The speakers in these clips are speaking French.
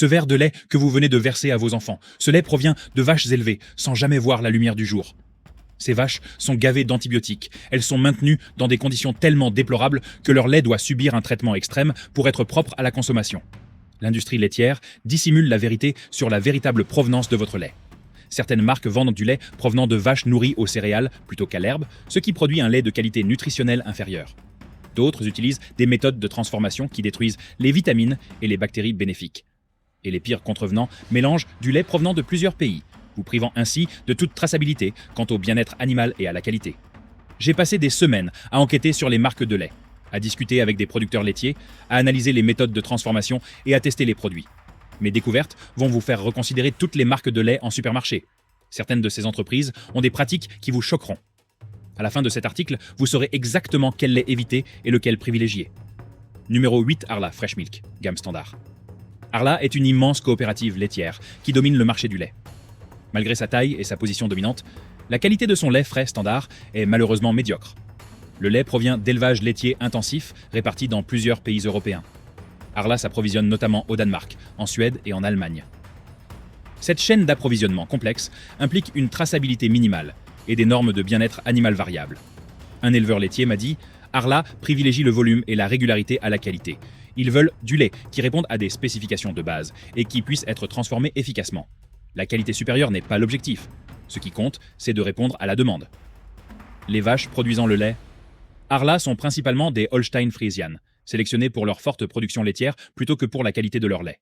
Ce verre de lait que vous venez de verser à vos enfants, ce lait provient de vaches élevées, sans jamais voir la lumière du jour. Ces vaches sont gavées d'antibiotiques. Elles sont maintenues dans des conditions tellement déplorables que leur lait doit subir un traitement extrême pour être propre à la consommation. L'industrie laitière dissimule la vérité sur la véritable provenance de votre lait. Certaines marques vendent du lait provenant de vaches nourries aux céréales plutôt qu'à l'herbe, ce qui produit un lait de qualité nutritionnelle inférieure. D'autres utilisent des méthodes de transformation qui détruisent les vitamines et les bactéries bénéfiques. Et les pires contrevenants mélangent du lait provenant de plusieurs pays, vous privant ainsi de toute traçabilité quant au bien-être animal et à la qualité. J'ai passé des semaines à enquêter sur les marques de lait, à discuter avec des producteurs laitiers, à analyser les méthodes de transformation et à tester les produits. Mes découvertes vont vous faire reconsidérer toutes les marques de lait en supermarché. Certaines de ces entreprises ont des pratiques qui vous choqueront. À la fin de cet article, vous saurez exactement quel lait éviter et lequel privilégier. Numéro 8, Arla Fresh Milk, gamme standard. Arla est une immense coopérative laitière qui domine le marché du lait. Malgré sa taille et sa position dominante, la qualité de son lait frais standard est malheureusement médiocre. Le lait provient d'élevages laitiers intensifs répartis dans plusieurs pays européens. Arla s'approvisionne notamment au Danemark, en Suède et en Allemagne. Cette chaîne d'approvisionnement complexe implique une traçabilité minimale et des normes de bien-être animal variables. Un éleveur laitier m'a dit « Arla privilégie le volume et la régularité à la qualité. Ils veulent du lait qui réponde à des spécifications de base et qui puisse être transformé efficacement. La qualité supérieure n'est pas l'objectif. Ce qui compte, c'est de répondre à la demande. » Les vaches produisant le lait. Arla sont principalement des Holstein Friesian, sélectionnés pour leur forte production laitière plutôt que pour la qualité de leur lait.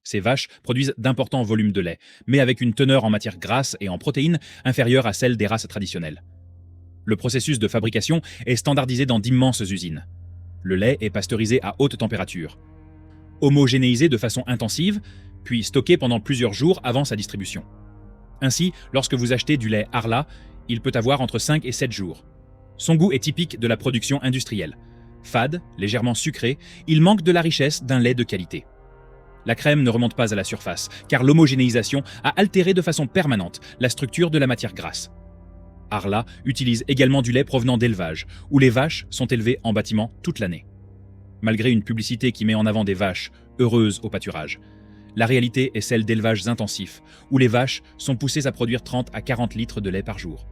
Ces vaches produisent d'importants volumes de lait, mais avec une teneur en matière grasse et en protéines inférieure à celle des races traditionnelles. Le processus de fabrication est standardisé dans d'immenses usines. Le lait est pasteurisé à haute température, homogénéisé de façon intensive, puis stocké pendant plusieurs jours avant sa distribution. Ainsi, lorsque vous achetez du lait Arla, il peut avoir entre 5 et 7 jours. Son goût est typique de la production industrielle. Fade, légèrement sucré, il manque de la richesse d'un lait de qualité. La crème ne remonte pas à la surface, car l'homogénéisation a altéré de façon permanente la structure de la matière grasse. Arla utilise également du lait provenant d'élevage, où les vaches sont élevées en bâtiment toute l'année. Malgré une publicité qui met en avant des vaches heureuses au pâturage, la réalité est celle d'élevages intensifs, où les vaches sont poussées à produire 30 à 40 litres de lait par jour.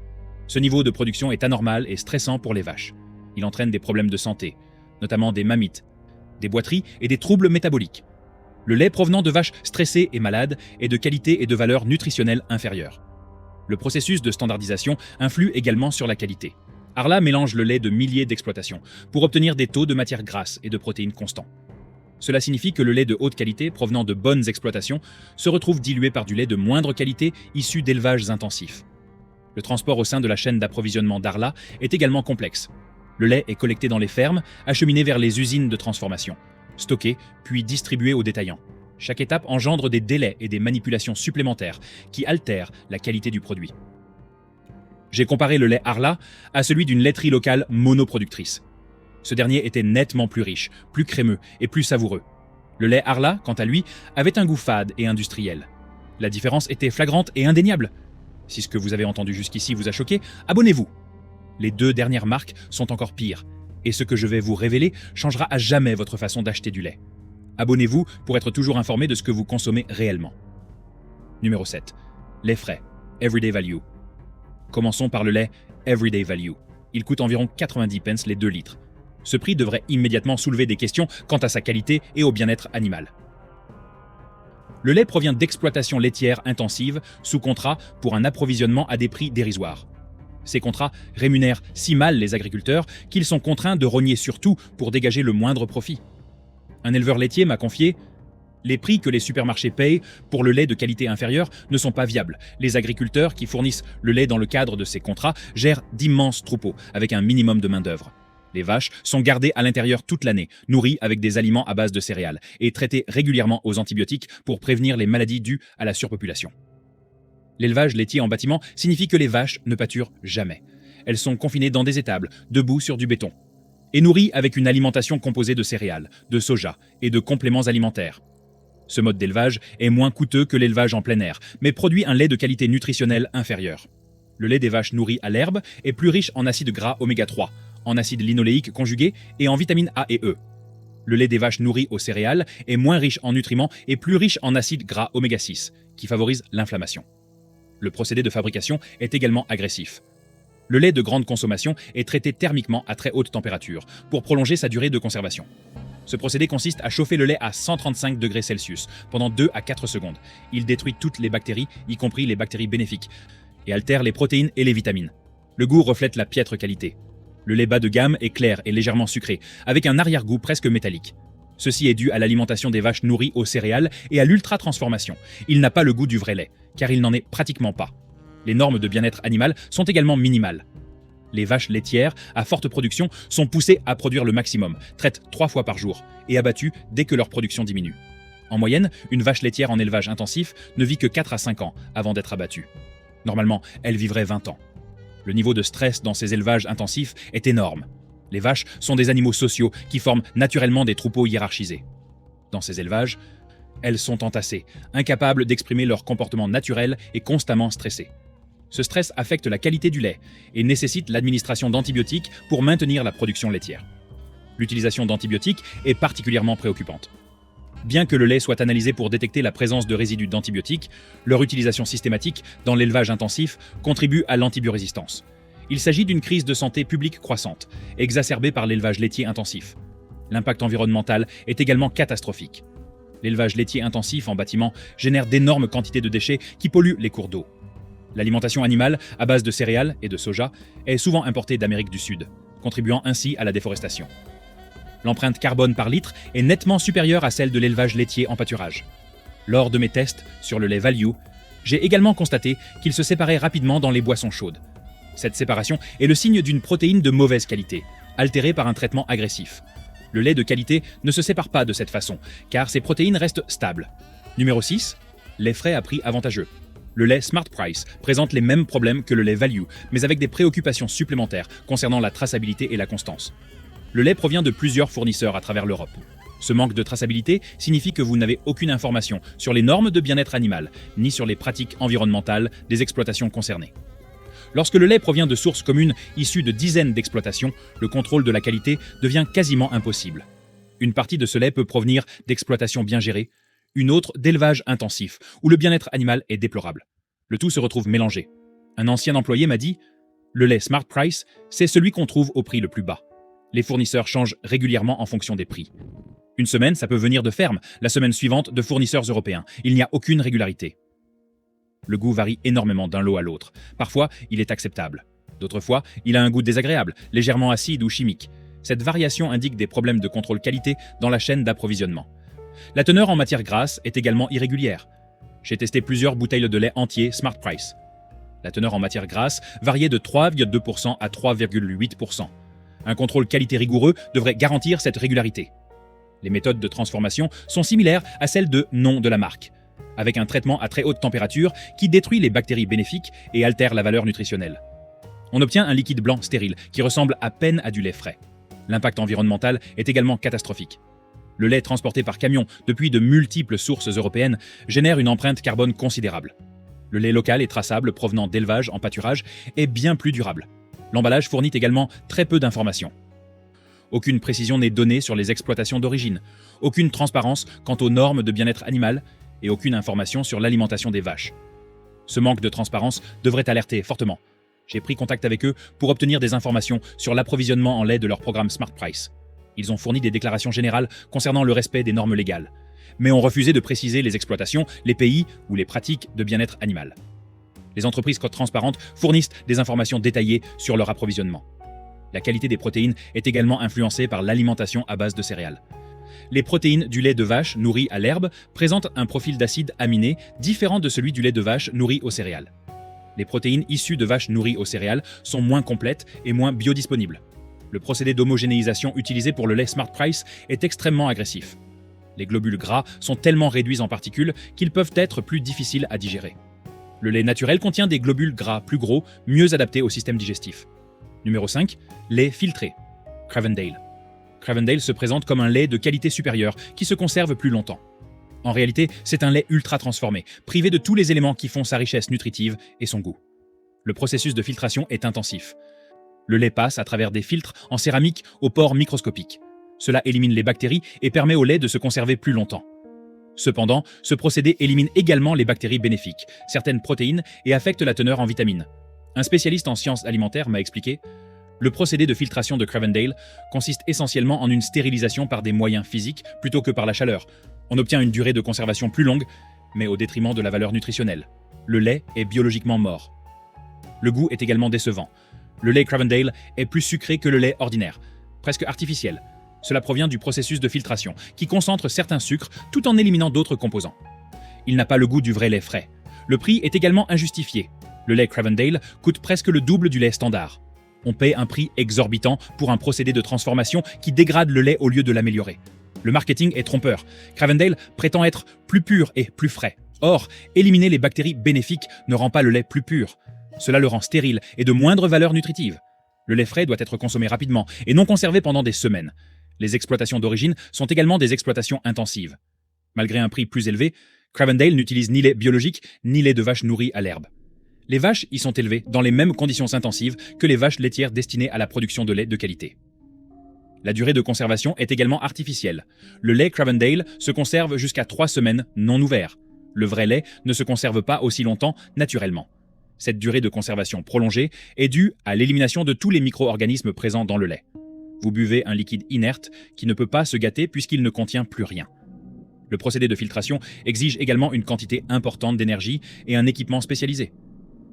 Ce niveau de production est anormal et stressant pour les vaches. Il entraîne des problèmes de santé, notamment des mammites, des boiteries et des troubles métaboliques. Le lait provenant de vaches stressées et malades est de qualité et de valeur nutritionnelle inférieure. Le processus de standardisation influe également sur la qualité. Arla mélange le lait de milliers d'exploitations pour obtenir des taux de matière grasse et de protéines constants. Cela signifie que le lait de haute qualité provenant de bonnes exploitations se retrouve dilué par du lait de moindre qualité issu d'élevages intensifs. Le transport au sein de la chaîne d'approvisionnement d'Arla est également complexe. Le lait est collecté dans les fermes, acheminé vers les usines de transformation, stocké, puis distribué aux détaillants. Chaque étape engendre des délais et des manipulations supplémentaires qui altèrent la qualité du produit. J'ai comparé le lait Arla à celui d'une laiterie locale monoproductrice. Ce dernier était nettement plus riche, plus crémeux et plus savoureux. Le lait Arla, quant à lui, avait un goût fade et industriel. La différence était flagrante et indéniable. Si ce que vous avez entendu jusqu'ici vous a choqué, abonnez-vous. Les deux dernières marques sont encore pires, et ce que je vais vous révéler changera à jamais votre façon d'acheter du lait. Abonnez-vous pour être toujours informé de ce que vous consommez réellement. Numéro 7. Lait frais, Everyday Value. Commençons par le lait Everyday Value. Il coûte environ 90 pence les 2 litres. Ce prix devrait immédiatement soulever des questions quant à sa qualité et au bien-être animal. Le lait provient d'exploitations laitières intensives sous contrat pour un approvisionnement à des prix dérisoires. Ces contrats rémunèrent si mal les agriculteurs qu'ils sont contraints de rogner sur tout pour dégager le moindre profit. Un éleveur laitier m'a confié « Les prix que les supermarchés payent pour le lait de qualité inférieure ne sont pas viables. Les agriculteurs qui fournissent le lait dans le cadre de ces contrats gèrent d'immenses troupeaux avec un minimum de main-d'œuvre. Les vaches sont gardées à l'intérieur toute l'année, nourries avec des aliments à base de céréales et traitées régulièrement aux antibiotiques pour prévenir les maladies dues à la surpopulation. L'élevage laitier en bâtiment signifie que les vaches ne pâturent jamais. Elles sont confinées dans des étables, debout sur du béton, et nourries avec une alimentation composée de céréales, de soja et de compléments alimentaires. Ce mode d'élevage est moins coûteux que l'élevage en plein air, mais produit un lait de qualité nutritionnelle inférieure. Le lait des vaches nourries à l'herbe est plus riche en acides gras oméga 3, en acide linoléique conjugué et en vitamines A et E. Le lait des vaches nourries aux céréales est moins riche en nutriments et plus riche en acides gras oméga 6, qui favorisent l'inflammation. Le procédé de fabrication est également agressif. Le lait de grande consommation est traité thermiquement à très haute température pour prolonger sa durée de conservation. Ce procédé consiste à chauffer le lait à 135 degrés Celsius pendant 2 à 4 secondes. Il détruit toutes les bactéries, y compris les bactéries bénéfiques, et altère les protéines et les vitamines. Le goût reflète la piètre qualité. Le lait bas de gamme est clair et légèrement sucré, avec un arrière-goût presque métallique. Ceci est dû à l'alimentation des vaches nourries aux céréales et à l'ultra-transformation. Il n'a pas le goût du vrai lait, car il n'en est pratiquement pas. Les normes de bien-être animal sont également minimales. Les vaches laitières à forte production sont poussées à produire le maximum, traitent 3 fois par jour et abattues dès que leur production diminue. En moyenne, une vache laitière en élevage intensif ne vit que 4 à 5 ans avant d'être abattue. Normalement, elle vivrait 20 ans. Le niveau de stress dans ces élevages intensifs est énorme. Les vaches sont des animaux sociaux qui forment naturellement des troupeaux hiérarchisés. Dans ces élevages, elles sont entassées, incapables d'exprimer leur comportement naturel et constamment stressées. Ce stress affecte la qualité du lait et nécessite l'administration d'antibiotiques pour maintenir la production laitière. L'utilisation d'antibiotiques est particulièrement préoccupante. Bien que le lait soit analysé pour détecter la présence de résidus d'antibiotiques, leur utilisation systématique dans l'élevage intensif contribue à l'antibiorésistance. Il s'agit d'une crise de santé publique croissante, exacerbée par l'élevage laitier intensif. L'impact environnemental est également catastrophique. L'élevage laitier intensif en bâtiment génère d'énormes quantités de déchets qui polluent les cours d'eau. L'alimentation animale, à base de céréales et de soja, est souvent importée d'Amérique du Sud, contribuant ainsi à la déforestation. L'empreinte carbone par litre est nettement supérieure à celle de l'élevage laitier en pâturage. Lors de mes tests sur le lait Value, j'ai également constaté qu'il se séparait rapidement dans les boissons chaudes. Cette séparation est le signe d'une protéine de mauvaise qualité, altérée par un traitement agressif. Le lait de qualité ne se sépare pas de cette façon, car ces protéines restent stables. Numéro 6, lait frais à prix avantageux. Le lait Smart Price présente les mêmes problèmes que le lait Value, mais avec des préoccupations supplémentaires concernant la traçabilité et la constance. Le lait provient de plusieurs fournisseurs à travers l'Europe. Ce manque de traçabilité signifie que vous n'avez aucune information sur les normes de bien-être animal, ni sur les pratiques environnementales des exploitations concernées. Lorsque le lait provient de sources communes issues de dizaines d'exploitations, le contrôle de la qualité devient quasiment impossible. Une partie de ce lait peut provenir d'exploitations bien gérées, une autre d'élevage intensif, où le bien-être animal est déplorable. Le tout se retrouve mélangé. Un ancien employé m'a dit « Le lait Smart Price, c'est celui qu'on trouve au prix le plus bas. Les fournisseurs changent régulièrement en fonction des prix. Une semaine, ça peut venir de ferme, la semaine suivante de fournisseurs européens. Il n'y a aucune régularité. Le goût varie énormément d'un lot à l'autre. Parfois, il est acceptable. D'autres fois, il a un goût désagréable, légèrement acide ou chimique. Cette variation indique des problèmes de contrôle qualité dans la chaîne d'approvisionnement. La teneur en matière grasse est également irrégulière. J'ai testé plusieurs bouteilles de lait entier Smart Price. La teneur en matière grasse variait de 3,2% à 3,8%. Un contrôle qualité rigoureux devrait garantir cette régularité. Les méthodes de transformation sont similaires à celles de nom de la marque, avec un traitement à très haute température qui détruit les bactéries bénéfiques et altère la valeur nutritionnelle. On obtient un liquide blanc stérile qui ressemble à peine à du lait frais. L'impact environnemental est également catastrophique. Le lait transporté par camion depuis de multiples sources européennes génère une empreinte carbone considérable. Le lait local et traçable provenant d'élevage en pâturage est bien plus durable. L'emballage fournit également très peu d'informations. Aucune précision n'est donnée sur les exploitations d'origine, aucune transparence quant aux normes de bien-être animal et aucune information sur l'alimentation des vaches. Ce manque de transparence devrait alerter fortement. J'ai pris contact avec eux pour obtenir des informations sur l'approvisionnement en lait de leur programme Smart Price. Ils ont fourni des déclarations générales concernant le respect des normes légales, mais ont refusé de préciser les exploitations, les pays ou les pratiques de bien-être animal. Les entreprises transparentes fournissent des informations détaillées sur leur approvisionnement. La qualité des protéines est également influencée par l'alimentation à base de céréales. Les protéines du lait de vache nourri à l'herbe présentent un profil d'acides aminés différent de celui du lait de vache nourri aux céréales. Les protéines issues de vaches nourries aux céréales sont moins complètes et moins biodisponibles. Le procédé d'homogénéisation utilisé pour le lait Smart Price est extrêmement agressif. Les globules gras sont tellement réduits en particules qu'ils peuvent être plus difficiles à digérer. Le lait naturel contient des globules gras plus gros, mieux adaptés au système digestif. Numéro 5, lait filtré. Cravendale. Cravendale se présente comme un lait de qualité supérieure qui se conserve plus longtemps. En réalité, c'est un lait ultra transformé, privé de tous les éléments qui font sa richesse nutritive et son goût. Le processus de filtration est intensif. Le lait passe à travers des filtres en céramique aux pores microscopiques. Cela élimine les bactéries et permet au lait de se conserver plus longtemps. Cependant, ce procédé élimine également les bactéries bénéfiques, certaines protéines et affecte la teneur en vitamines. Un spécialiste en sciences alimentaires m'a expliqué: le procédé de filtration de Cravendale consiste essentiellement en une stérilisation par des moyens physiques plutôt que par la chaleur. On obtient une durée de conservation plus longue, mais au détriment de la valeur nutritionnelle. Le lait est biologiquement mort. Le goût est également décevant. Le lait Cravendale est plus sucré que le lait ordinaire, presque artificiel. Cela provient du processus de filtration, qui concentre certains sucres tout en éliminant d'autres composants. Il n'a pas le goût du vrai lait frais. Le prix est également injustifié. Le lait Cravendale coûte presque le double du lait standard. On paie un prix exorbitant pour un procédé de transformation qui dégrade le lait au lieu de l'améliorer. Le marketing est trompeur. Cravendale prétend être plus pur et plus frais. Or, éliminer les bactéries bénéfiques ne rend pas le lait plus pur. Cela le rend stérile et de moindre valeur nutritive. Le lait frais doit être consommé rapidement et non conservé pendant des semaines. Les exploitations d'origine sont également des exploitations intensives. Malgré un prix plus élevé, Cravendale n'utilise ni lait biologique ni lait de vache nourrie à l'herbe. Les vaches y sont élevées dans les mêmes conditions intensives que les vaches laitières destinées à la production de lait de qualité. La durée de conservation est également artificielle. Le lait Cravendale se conserve jusqu'à 3 semaines non ouvert. Le vrai lait ne se conserve pas aussi longtemps naturellement. Cette durée de conservation prolongée est due à l'élimination de tous les micro-organismes présents dans le lait. Vous buvez un liquide inerte qui ne peut pas se gâter puisqu'il ne contient plus rien. Le procédé de filtration exige également une quantité importante d'énergie et un équipement spécialisé.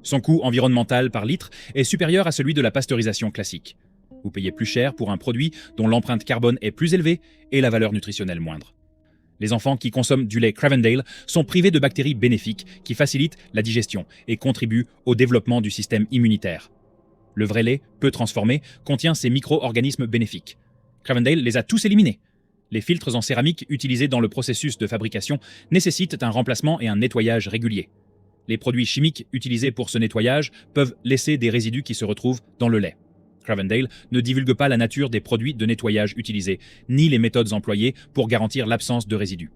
Son coût environnemental par litre est supérieur à celui de la pasteurisation classique. Vous payez plus cher pour un produit dont l'empreinte carbone est plus élevée et la valeur nutritionnelle moindre. Les enfants qui consomment du lait Cravendale sont privés de bactéries bénéfiques qui facilitent la digestion et contribuent au développement du système immunitaire. Le vrai lait, peu transformé, contient ces micro-organismes bénéfiques. Cravendale les a tous éliminés. Les filtres en céramique utilisés dans le processus de fabrication nécessitent un remplacement et un nettoyage réguliers. Les produits chimiques utilisés pour ce nettoyage peuvent laisser des résidus qui se retrouvent dans le lait. Cravendale ne divulgue pas la nature des produits de nettoyage utilisés, ni les méthodes employées pour garantir l'absence de résidus.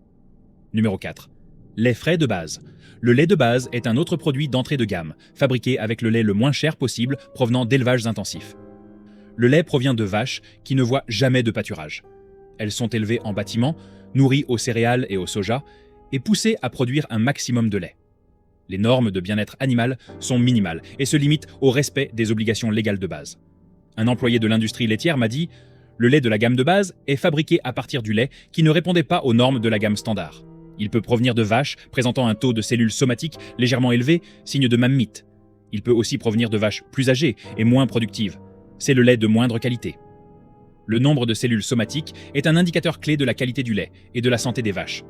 Numéro 4. Lait frais de base. Le lait de base est un autre produit d'entrée de gamme, fabriqué avec le lait le moins cher possible provenant d'élevages intensifs. Le lait provient de vaches qui ne voient jamais de pâturage. Elles sont élevées en bâtiment, nourries aux céréales et au soja, et poussées à produire un maximum de lait. Les normes de bien-être animal sont minimales et se limitent au respect des obligations légales de base. Un employé de l'industrie laitière m'a dit « Le lait de la gamme de base est fabriqué à partir du lait qui ne répondait pas aux normes de la gamme standard. Il peut provenir de vaches présentant un taux de cellules somatiques légèrement élevé, signe de mammite. Il peut aussi provenir de vaches plus âgées et moins productives. C'est le lait de moindre qualité. » Le nombre de cellules somatiques est un indicateur clé de la qualité du lait et de la santé des vaches.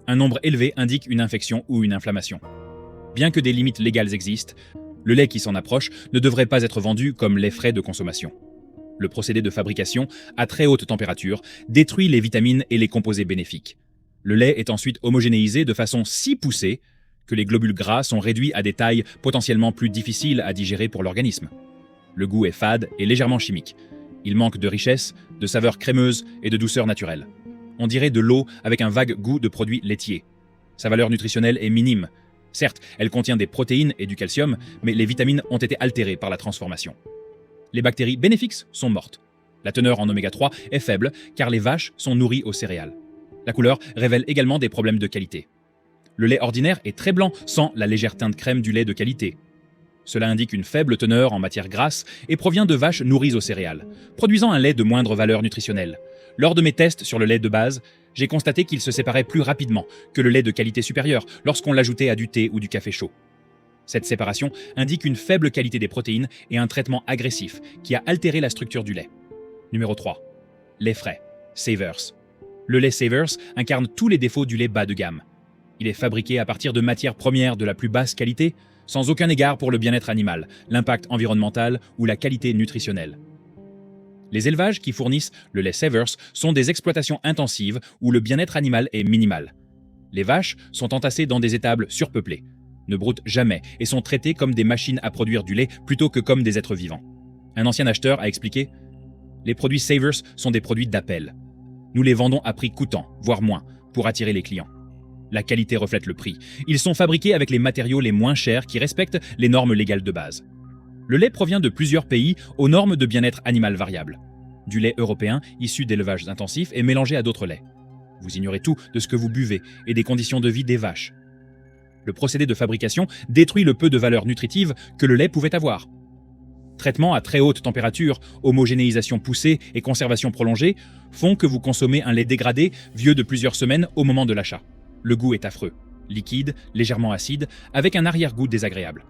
Un nombre élevé indique une infection ou une inflammation. Bien que des limites légales existent, le lait qui s'en approche ne devrait pas être vendu comme lait frais de consommation. Le procédé de fabrication, à très haute température, détruit les vitamines et les composés bénéfiques. Le lait est ensuite homogénéisé de façon si poussée que les globules gras sont réduits à des tailles potentiellement plus difficiles à digérer pour l'organisme. Le goût est fade et légèrement chimique. Il manque de richesse, de saveur crémeuse et de douceur naturelle. On dirait de l'eau avec un vague goût de produits laitiers. Sa valeur nutritionnelle est minime. Certes, elle contient des protéines et du calcium, mais les vitamines ont été altérées par la transformation. Les bactéries bénéfiques sont mortes. La teneur en oméga 3 est faible car les vaches sont nourries aux céréales. La couleur révèle également des problèmes de qualité. Le lait ordinaire est très blanc sans la légère teinte crème du lait de qualité. Cela indique une faible teneur en matière grasse et provient de vaches nourries aux céréales, produisant un lait de moindre valeur nutritionnelle. Lors de mes tests sur le lait de base, j'ai constaté qu'il se séparait plus rapidement que le lait de qualité supérieure lorsqu'on l'ajoutait à du thé ou du café chaud. Cette séparation indique une faible qualité des protéines et un traitement agressif qui a altéré la structure du lait. Numéro 3. Lait frais. Savers. Le lait Savers incarne tous les défauts du lait bas de gamme. Il est fabriqué à partir de matières premières de la plus basse qualité, sans aucun égard pour le bien-être animal, l'impact environnemental ou la qualité nutritionnelle. Les élevages qui fournissent le lait Savers sont des exploitations intensives où le bien-être animal est minimal. Les vaches sont entassées dans des étables surpeuplées, ne broutent jamais et sont traitées comme des machines à produire du lait plutôt que comme des êtres vivants. Un ancien acheteur a expliqué « Les produits Savers sont des produits d'appel. Nous les vendons à prix coûtant, voire moins, pour attirer les clients. La qualité reflète le prix. Ils sont fabriqués avec les matériaux les moins chers qui respectent les normes légales de base. Le lait provient de plusieurs pays aux normes de bien-être animal variables. du lait européen issu d'élevages intensifs et mélangé à d'autres laits. Vous ignorez tout de ce que vous buvez et des conditions de vie des vaches. Le procédé de fabrication détruit le peu de valeur nutritive que le lait pouvait avoir. Traitement à très haute température, homogénéisation poussée et conservation prolongée font que vous consommez un lait dégradé, vieux de plusieurs semaines au moment de l'achat. Le goût est affreux, liquide, légèrement acide, avec un arrière-goût désagréable.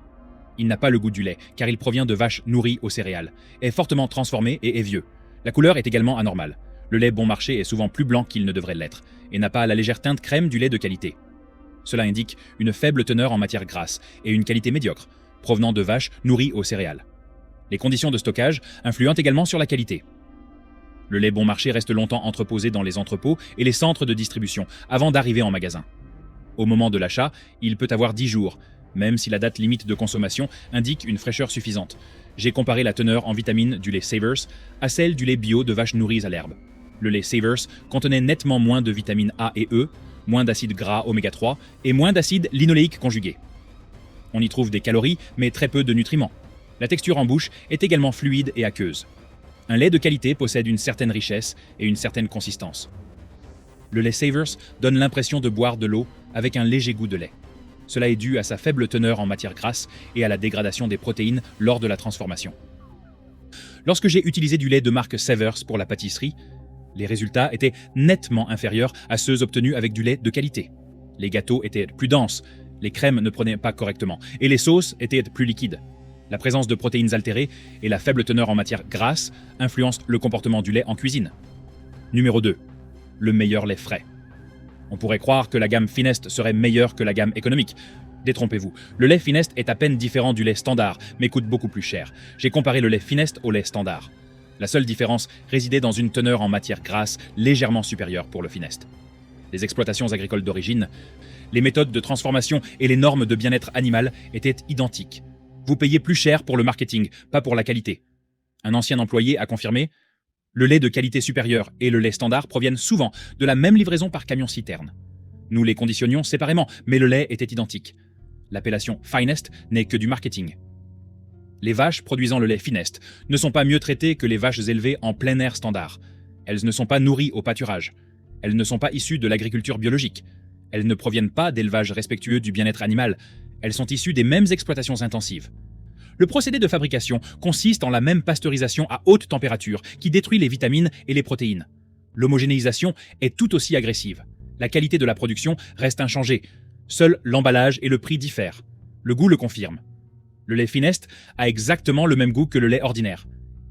Il n'a pas le goût du lait, car il provient de vaches nourries aux céréales, est fortement transformé et est vieux. La couleur est également anormale. Le lait bon marché est souvent plus blanc qu'il ne devrait l'être, et n'a pas la légère teinte crème du lait de qualité. Cela indique une faible teneur en matière grasse et une qualité médiocre, provenant de vaches nourries aux céréales. Les conditions de stockage influent également sur la qualité. Le lait bon marché reste longtemps entreposé dans les entrepôts et les centres de distribution, avant d'arriver en magasin. Au moment de l'achat, il peut avoir 10 jours, même si la date limite de consommation indique une fraîcheur suffisante. J'ai comparé la teneur en vitamines du lait Savers à celle du lait bio de vaches nourries à l'herbe. Le lait Savers contenait nettement moins de vitamines A et E, moins d'acides gras oméga 3 et moins d'acides linoléiques conjugués. On y trouve des calories, mais très peu de nutriments. La texture en bouche est également fluide et aqueuse. Un lait de qualité possède une certaine richesse et une certaine consistance. Le lait Savers donne l'impression de boire de l'eau avec un léger goût de lait. Cela est dû à sa faible teneur en matière grasse et à la dégradation des protéines lors de la transformation. Lorsque j'ai utilisé du lait de marque Savers pour la pâtisserie, les résultats étaient nettement inférieurs à ceux obtenus avec du lait de qualité. Les gâteaux étaient plus denses, les crèmes ne prenaient pas correctement et les sauces étaient plus liquides. La présence de protéines altérées et la faible teneur en matière grasse influencent le comportement du lait en cuisine. Numéro 2. Le meilleur lait frais. On pourrait croire que la gamme Finest serait meilleure que la gamme économique. Détrompez-vous, le lait Finest est à peine différent du lait standard, mais coûte beaucoup plus cher. J'ai comparé le lait Finest au lait standard. La seule différence résidait dans une teneur en matière grasse légèrement supérieure pour le Finest. Les exploitations agricoles d'origine, les méthodes de transformation et les normes de bien-être animal étaient identiques. Vous payez plus cher pour le marketing, pas pour la qualité. Un ancien employé a confirmé « Le lait de qualité supérieure et le lait standard proviennent souvent de la même livraison par camion-citerne. Nous les conditionnions séparément, mais le lait était identique. L'appellation Finest n'est que du marketing. » Les vaches produisant le lait Finest ne sont pas mieux traitées que les vaches élevées en plein air standard. Elles ne sont pas nourries au pâturage. Elles ne sont pas issues de l'agriculture biologique. Elles ne proviennent pas d'élevages respectueux du bien-être animal. Elles sont issues des mêmes exploitations intensives. Le procédé de fabrication consiste en la même pasteurisation à haute température qui détruit les vitamines et les protéines. L'homogénéisation est tout aussi agressive. La qualité de la production reste inchangée. Seul l'emballage et le prix diffèrent. Le goût le confirme. Le lait Finest a exactement le même goût que le lait ordinaire.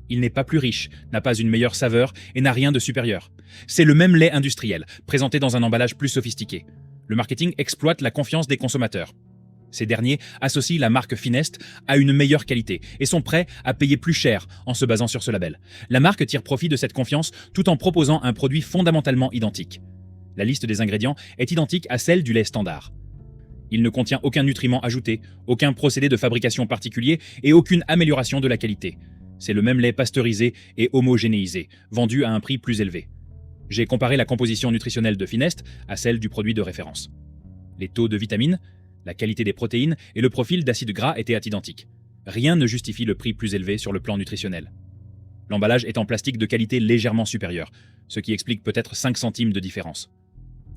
Il n'est pas plus riche, n'a pas une meilleure saveur et n'a rien de supérieur. C'est le même lait industriel, présenté dans un emballage plus sophistiqué. Le marketing exploite la confiance des consommateurs. Ces derniers associent la marque Finest à une meilleure qualité et sont prêts à payer plus cher en se basant sur ce label. La marque tire profit de cette confiance tout en proposant un produit fondamentalement identique. La liste des ingrédients est identique à celle du lait standard. Il ne contient aucun nutriment ajouté, aucun procédé de fabrication particulier et aucune amélioration de la qualité. C'est le même lait pasteurisé et homogénéisé, vendu à un prix plus élevé. J'ai comparé la composition nutritionnelle de Finest à celle du produit de référence. Les taux de vitamines, la qualité des protéines et le profil d'acides gras étaient identiques. Rien ne justifie le prix plus élevé sur le plan nutritionnel. L'emballage est en plastique de qualité légèrement supérieure, ce qui explique peut-être 5 centimes de différence.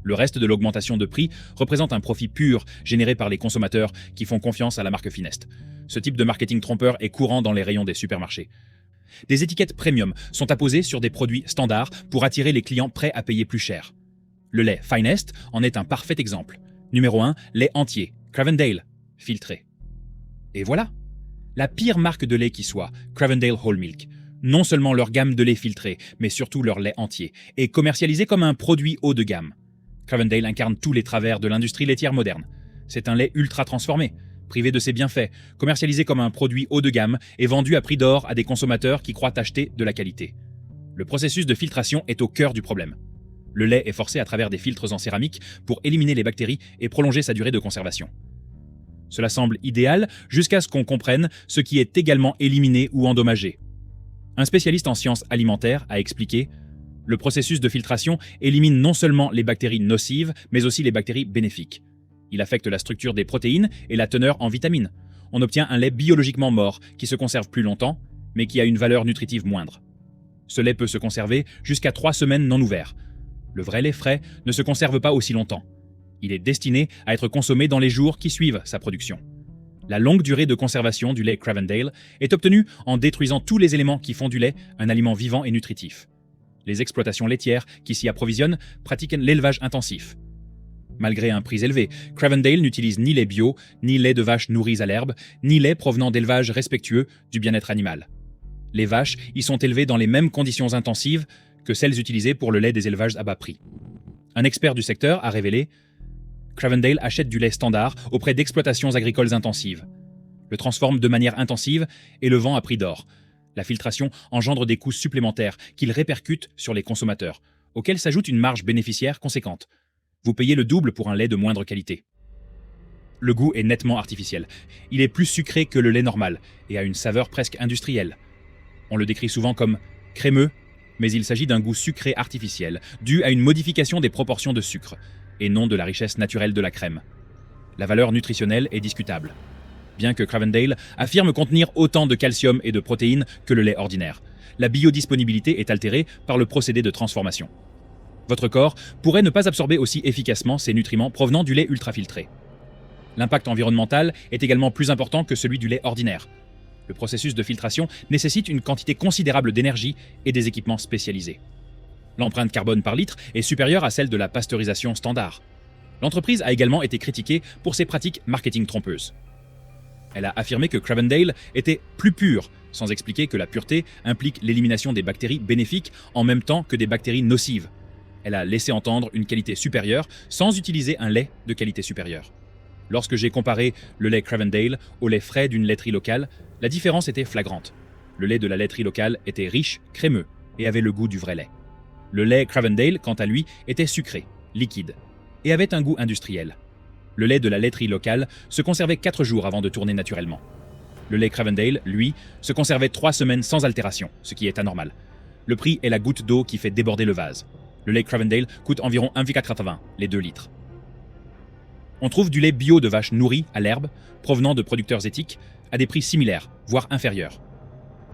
Le reste de l'augmentation de prix représente un profit pur généré par les consommateurs qui font confiance à la marque Finest. Ce type de marketing trompeur est courant dans les rayons des supermarchés. Des étiquettes premium sont apposées sur des produits standards pour attirer les clients prêts à payer plus cher. Le lait Finest en est un parfait exemple. Numéro 1, lait entier, Cravendale, filtré. Et voilà, la pire marque de lait qui soit, Cravendale Whole Milk. Non seulement leur gamme de lait filtré, mais surtout leur lait entier, est commercialisé comme un produit haut de gamme. Cravendale incarne tous les travers de l'industrie laitière moderne. C'est un lait ultra transformé, privé de ses bienfaits, commercialisé comme un produit haut de gamme et vendu à prix d'or à des consommateurs qui croient acheter de la qualité. Le processus de filtration est au cœur du problème. Le lait est forcé à travers des filtres en céramique pour éliminer les bactéries et prolonger sa durée de conservation. Cela semble idéal jusqu'à ce qu'on comprenne ce qui est également éliminé ou endommagé. Un spécialiste en sciences alimentaires a expliqué « Le processus de filtration élimine non seulement les bactéries nocives, mais aussi les bactéries bénéfiques. Il affecte la structure des protéines et la teneur en vitamines. On obtient un lait biologiquement mort qui se conserve plus longtemps, mais qui a une valeur nutritive moindre. Ce lait peut se conserver jusqu'à 3 semaines non ouvert. Le vrai lait frais ne se conserve pas aussi longtemps. Il est destiné à être consommé dans les jours qui suivent sa production. La longue durée de conservation du lait Cravendale est obtenue en détruisant tous les éléments qui font du lait un aliment vivant et nutritif. Les exploitations laitières qui s'y approvisionnent pratiquent l'élevage intensif. Malgré un prix élevé, Cravendale n'utilise ni lait bio, ni lait de vache nourries à l'herbe, ni lait provenant d'élevages respectueux du bien-être animal. Les vaches y sont élevées dans les mêmes conditions intensives que celles utilisées pour le lait des élevages à bas prix. Un expert du secteur a révélé « Cravendale achète du lait standard auprès d'exploitations agricoles intensives, le transforme de manière intensive et le vend à prix d'or. La filtration engendre des coûts supplémentaires qu'il répercute sur les consommateurs, auxquels s'ajoute une marge bénéficiaire conséquente. Vous payez le double pour un lait de moindre qualité. » Le goût est nettement artificiel. Il est plus sucré que le lait normal et a une saveur presque industrielle. On le décrit souvent comme crémeux, mais il s'agit d'un goût sucré artificiel, dû à une modification des proportions de sucre, et non de la richesse naturelle de la crème. La valeur nutritionnelle est discutable. Bien que Cravendale affirme contenir autant de calcium et de protéines que le lait ordinaire, la biodisponibilité est altérée par le procédé de transformation. Votre corps pourrait ne pas absorber aussi efficacement ces nutriments provenant du lait ultrafiltré. L'impact environnemental est également plus important que celui du lait ordinaire. Le processus de filtration nécessite une quantité considérable d'énergie et des équipements spécialisés. L'empreinte carbone par litre est supérieure à celle de la pasteurisation standard. L'entreprise a également été critiquée pour ses pratiques marketing trompeuses. Elle a affirmé que Cravendale était plus pur, sans expliquer que la pureté implique l'élimination des bactéries bénéfiques en même temps que des bactéries nocives. Elle a laissé entendre une qualité supérieure sans utiliser un lait de qualité supérieure. Lorsque j'ai comparé le lait Cravendale au lait frais d'une laiterie locale, la différence était flagrante. Le lait de la laiterie locale était riche, crémeux et avait le goût du vrai lait. Le lait Cravendale, quant à lui, était sucré, liquide et avait un goût industriel. Le lait de la laiterie locale se conservait 4 jours avant de tourner naturellement. Le lait Cravendale, lui, se conservait 3 semaines sans altération, ce qui est anormal. Le prix est la goutte d'eau qui fait déborder le vase. Le lait Cravendale coûte environ 1,80 les 2 litres. On trouve du lait bio de vaches nourries à l'herbe, provenant de producteurs éthiques, à des prix similaires, voire inférieurs.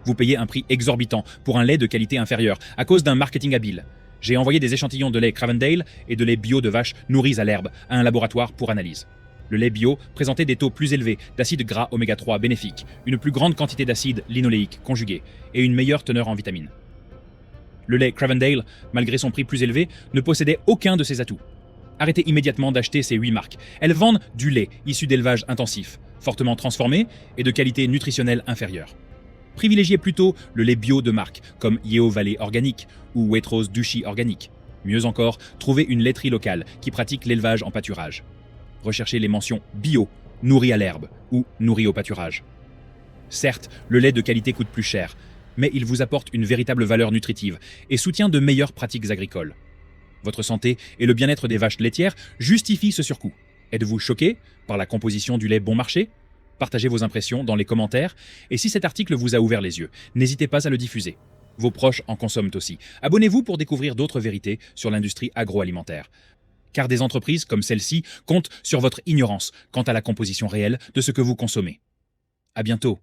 Vous payez un prix exorbitant pour un lait de qualité inférieure à cause d'un marketing habile. J'ai envoyé des échantillons de lait Cravendale et de lait bio de vaches nourries à l'herbe à un laboratoire pour analyse. Le lait bio présentait des taux plus élevés d'acides gras oméga 3 bénéfiques, une plus grande quantité d'acide linoléique conjugué et une meilleure teneur en vitamines. Le lait Cravendale, malgré son prix plus élevé, ne possédait aucun de ces atouts. Arrêtez immédiatement d'acheter ces 8 marques. Elles vendent du lait issu d'élevage intensif, fortement transformé et de qualité nutritionnelle inférieure. Privilégiez plutôt le lait bio de marque, comme Yeo Valley Organique ou Waitrose Duchy Organique. Mieux encore, trouvez une laiterie locale qui pratique l'élevage en pâturage. Recherchez les mentions bio, nourri à l'herbe ou nourri au pâturage. Certes, le lait de qualité coûte plus cher, mais il vous apporte une véritable valeur nutritive et soutient de meilleures pratiques agricoles. Votre santé et le bien-être des vaches laitières justifient ce surcoût. Êtes-vous choqué par la composition du lait bon marché ? Partagez vos impressions dans les commentaires et si cet article vous a ouvert les yeux, n'hésitez pas à le diffuser. Vos proches en consomment aussi. Abonnez-vous pour découvrir d'autres vérités sur l'industrie agroalimentaire. Car des entreprises comme celle-ci comptent sur votre ignorance quant à la composition réelle de ce que vous consommez. À bientôt.